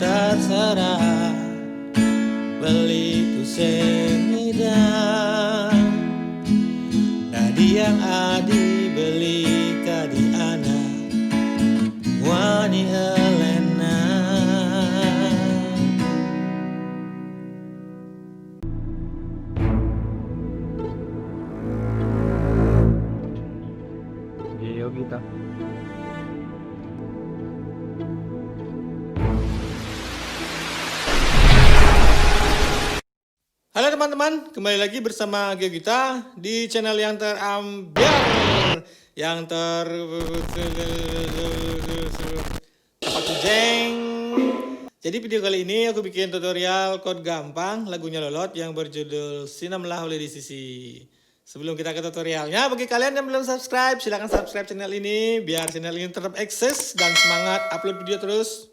terserah beli ku sing hidang Nadi yang adi beli kadi anak wani Helena Yo kita. Halo teman-teman, kembali lagi bersama Geogita di channel yang terambiar, yang jeng. Jadi video kali ini aku bikin tutorial chord gampang lagunya Lolot yang berjudul Sinamlah oleh Sisi. Sebelum kita ke tutorialnya, bagi kalian yang belum subscribe, silahkan subscribe channel ini biar channel ini tetap eksis dan semangat upload video terus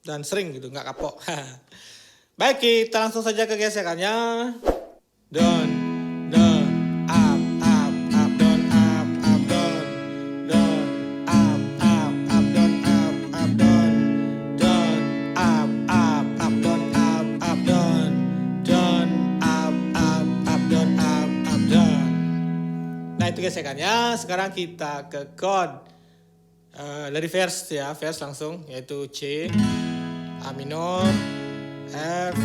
dan sering gitu, nggak kapok. Baik, kita langsung saja ke gesekannya. Down, down, up, up, up, down, up, down, down, up, down, up, down, down, up, down, up, down, down, up, down, up, down. Nah itu gesekannya. Sekarang kita ke chord dari verse ya, verse langsung yaitu C, A minor, F,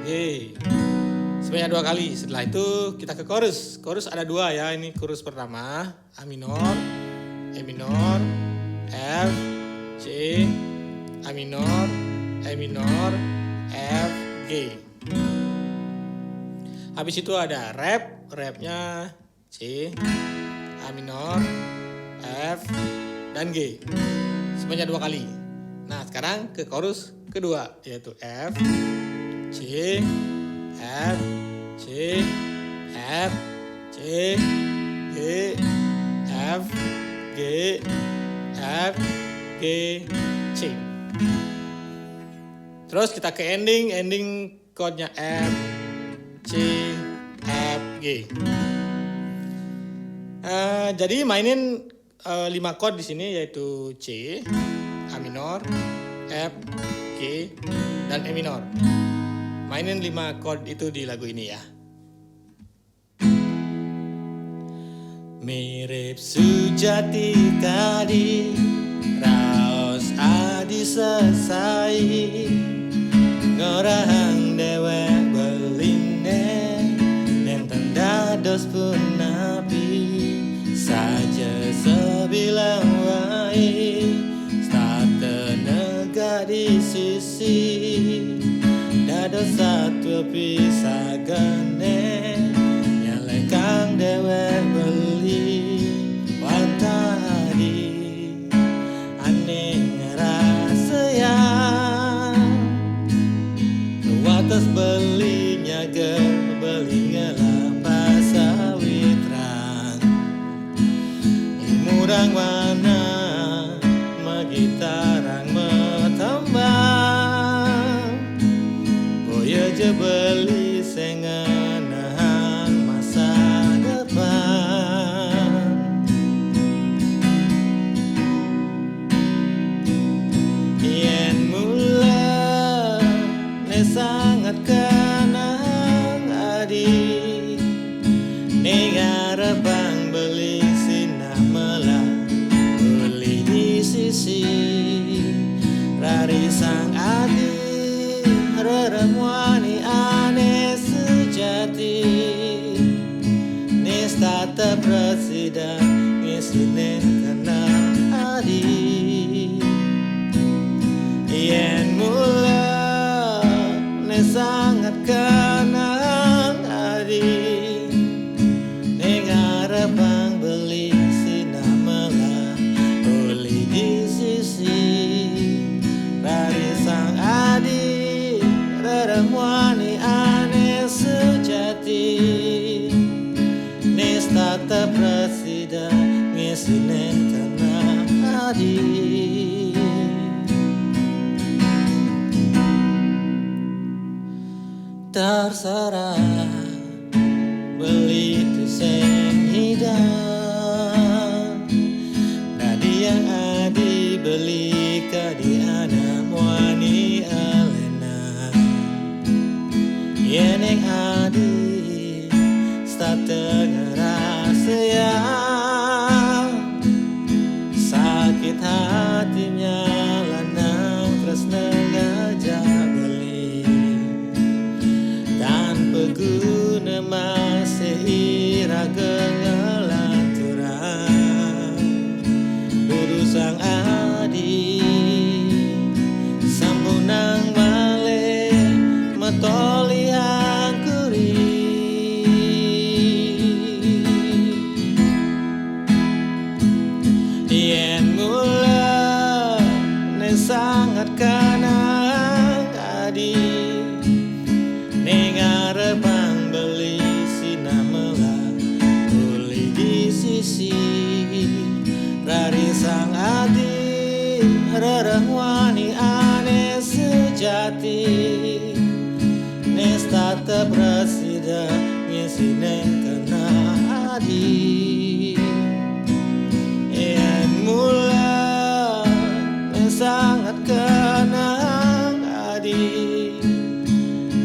G sebanyak 2 kali. Setelah itu kita ke chorus. Chorus ada 2 ya. Ini chorus pertama A minor, E minor, F, C, A minor, E minor, F, G. Habis itu ada rep. Repnya C, A minor, F, dan G sebanyak 2 kali. Nah sekarang ke chorus kedua yaitu F, C, F, C, F, C, G, F, G, F, G, C. Terus kita ke ending chordnya F, C, F, G. Jadi mainin 5 chord di sini yaitu C, A minor, F, G, dan E minor. Mainin 5 chord itu di lagu ini ya. Mirip sujati tadi, raos adi sesai, ngorahang dewek beline, nenten dados pun nabi, saja sebilang wae. Di sisi dados satu pisagane nyalekang dewek beli wantadi aneh ngerasa ya watas belinya beli ngelapa sawitran murang mana magitarang aja beli sengenang masa depan yen mula ne sangat kenang adi negara bang beli sinamela beli di sisi rari sang adi reremuani ane sejati nistata presida ngisinen kena adi yen mula ne sangat kenang adi negara bang beli sinamela beli di sisi dari sang adi reremuani ane sejati nistata presida ngisinen kena adi. Terserah beli tu sing hidang Nadi yang adi beli kadi anak wani sejati Nestata prasida ngesineng kena adi Yang mula sangat kenang adi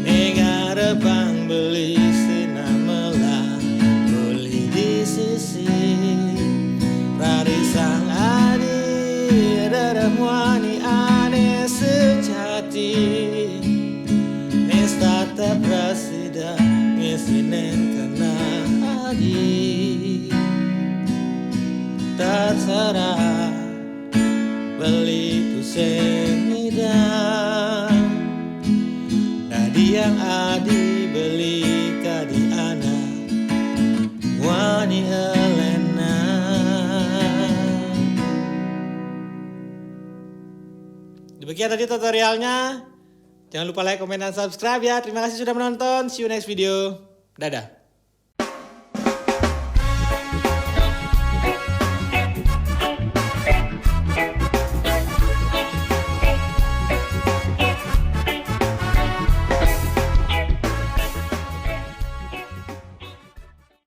Negara bang beli sinamelah boleh di sisi Rarisang adi Daramuani ane sejati Nestata prasida ngesinen kena adi Terserah beli tu semidang Nadi yang adi beli kadi anak Wani Elena. Demikian tadi tutorialnya. Jangan lupa like, komen, dan subscribe ya. Terima kasih sudah menonton. See you next video. Dadah.